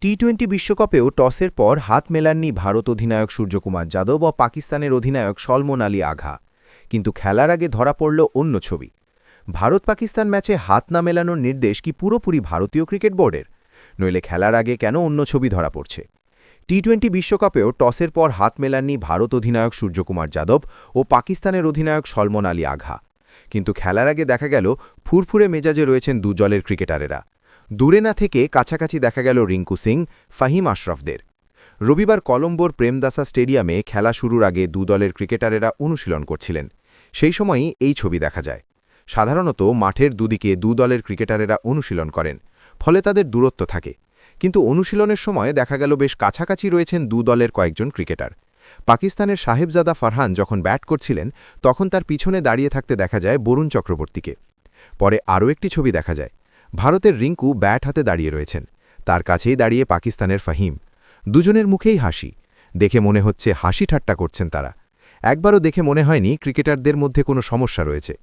টি-20 বিশ্বকাপেও টসের পর হাত মেলাননি ভারত অধিনায়ক সূর্যকুমার যাদব ও পাকিস্তানের অধিনায়ক সলমন আলী আঘা। কিন্তু খেলার আগে ধরা পড়ল অন্য ছবি। ভারত-পাকিস্তান ম্যাচে হাত না মেলানোর নির্দেশ কি পুরোপুরি ভারতীয় ক্রিকেট বোর্ডের? নইলে খেলার আগে কেন অন্য ছবি ধরা পড়ছে? টি-20 বিশ্বকাপেও টসের পর হাত মেলাননি ভারত অধিনায়ক সূর্যকুমার যাদব ও পাকিস্তানের অধিনায়ক সলমন আলী আঘা। কিন্তু খেলার আগে দেখা গেল ফুরফুরে মেজাজে রয়েছেন দুজলের ক্রিকেটারেরা। দূরে না থেকে কাছাকাছি দেখা গেল রিঙ্কু সিং, ফাহিম আশরাফদের। রবিবার কলম্বোর প্রেমদাসা স্টেডিয়ামে খেলা শুরুর আগে দুদলের ক্রিকেটারেরা অনুশীলন করছিলেন। সেই সময়ই এই ছবি দেখা যায়। সাধারণত মাঠের দুদিকে দুদলের ক্রিকেটারেরা অনুশীলন করেন, ফলে তাদের দূরত্ব থাকে। কিন্তু অনুশীলনের সময় দেখা গেল বেশ কাছাকাছি রয়েছেন দুদলের কয়েকজন ক্রিকেটার। পাকিস্তানের সাহেবজাদা ফারহান যখন ব্যাট করছিলেন, তখন তার পিছনে দাঁড়িয়ে থাকতে দেখা যায় বরুণ চক্রবর্তীকে। পরে আরও একটি ছবি দেখা যায়। ভারতের রিঙ্কু ব্যাট হাতে দাঁড়িয়ে রয়েছেন, তার কাছেই দাঁড়িয়ে পাকিস্তানের ফাহিম। দুজনের মুখেই হাসি, দেখে মনে হচ্ছে হাসি ঠাট্টা করছেন তারা। একবারও দেখে মনে হয়নি ক্রিকেটারদের মধ্যে কোনো সমস্যা রয়েছে।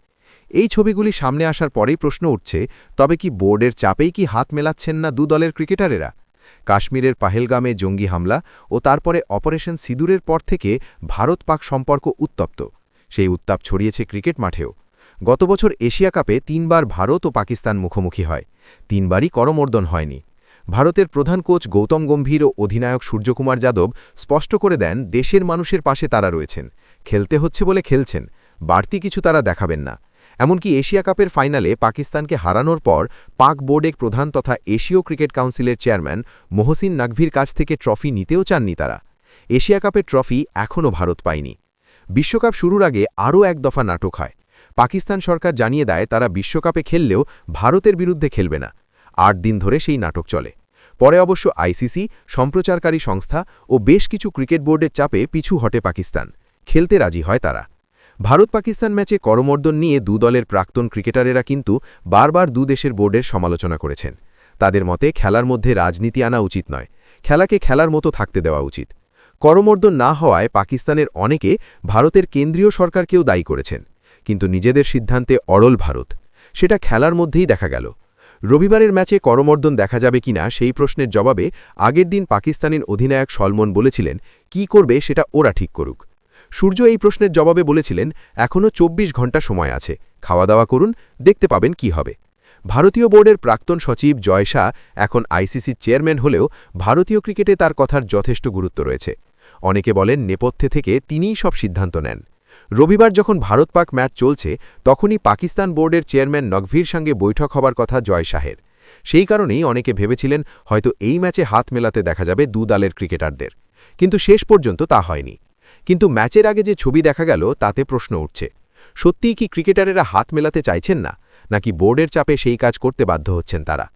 এই ছবিগুলি সামনে আসার পরেই প্রশ্ন উঠছে, তবে কি বোর্ডের চাপেই কি হাত মেলাচ্ছেন না দুদলের ক্রিকেটারেরা? কাশ্মীরের পাহেলগামে জঙ্গি হামলা ও তারপরে অপারেশন সিঁদুরের পর থেকে ভারত-পাক সম্পর্ক উত্তপ্ত। সেই উত্তাপ ছড়িয়েছে ক্রিকেট মাঠেও। গত বছর এশিয়া কাপে ৩ বার ভারত ও পাকিস্তান মুখোমুখি হয়, ৩ বারই করমর্দন হয়নি। ভারতের প্রধান কোচ গৌতম গম্ভীর ও অধিনায়ক সূর্যকুমার যাদব স্পষ্ট করে দেন, দেশের মানুষের পাশে তারা রয়েছেন, খেলতে হচ্ছে বলে খেলছেন, বাড়তি কিছু তারা দেখাবেন না। এমনকি এশিয়া কাপের ফাইনালে পাকিস্তানকে হারানোর পর পাক বোর্ডের প্রধান তথা এশীয় ক্রিকেট কাউন্সিলের চেয়ারম্যান মোহসিন নাকভির কাছ থেকে ট্রফি নিতেও চাননি তারা। এশিয়া কাপের ট্রফি এখনও ভারত পায়নি। বিশ্বকাপ শুরুর আগে আরও এক দফা নাটক হয়। পাকিস্তান সরকার জানিয়ে দেয় তারা বিশ্বকাপে খেললেও ভারতের বিরুদ্ধে খেলবে না। ৮ দিন ধরে সেই নাটক চলে। পরে অবশ্য আইসিসি, সম্প্রচারকারী সংস্থা ও বেশ কিছু ক্রিকেট বোর্ডের চাপে পিছু হটে পাকিস্তান। খেলতে রাজি হয় তারা। ভারত-পাকিস্তান ম্যাচে করমর্দন নিয়ে দুদলের প্রাক্তন ক্রিকেটারেরা কিন্তু বারবার দুদেশের বোর্ডের সমালোচনা করেছেন। তাদের মতে খেলার মধ্যে রাজনীতি আনা উচিত নয়, খেলাকে খেলার মতো থাকতে দেওয়া উচিত। করমর্দন না হওয়ায় পাকিস্তানের অনেকে ভারতের কেন্দ্রীয় সরকারকেও দায়ী করেছেন। কিন্তু নিজেদের সিদ্ধান্তে অড়ল ভারত, সেটা খেলার মধ্যেই দেখা গেল। রবিবারের ম্যাচে করমর্দন দেখা যাবে কিনা সেই প্রশ্নের জবাবে আগের দিন পাকিস্তানের অধিনায়ক সলমন বলেছিলেন, কি করবে সেটা ওরা ঠিক করুক। সূর্য এই প্রশ্নের জবাবে বলেছিলেন, এখনও ২৪ ঘণ্টা সময় আছে, খাওয়া দাওয়া করুন, দেখতে পাবেন কি হবে। ভারতীয় বোর্ডের প্রাক্তন সচিব জয় শাহ এখন আইসিসির চেয়ারম্যান হলেও ভারতীয় ক্রিকেটে তার কথার যথেষ্ট গুরুত্ব রয়েছে। অনেকে বলেন নেপথ্যে থেকে তিনিই সব সিদ্ধান্ত নেন। রবিবার যখন ভারত-পাক ম্যাচ চলছে, তখনই পাকিস্তান বোর্ডের চেয়ারম্যান নকভির সঙ্গে বৈঠক হবার কথা জয় শাহের। সেই কারণেই অনেকে ভেবেছিলেন হয়তো এই ম্যাচে হাত মেলাতে দেখা যাবে দুদলের ক্রিকেটারদের। কিন্তু শেষ পর্যন্ত তা হয়নি। কিন্তু ম্যাচের আগে যে ছবি দেখা গেল তাতে প্রশ্ন উঠছে, সত্যিই কি ক্রিকেটারেরা হাত মেলাতে চাইছেন না, নাকি বোর্ডের চাপে সেই কাজ করতে বাধ্য হচ্ছেন তারা?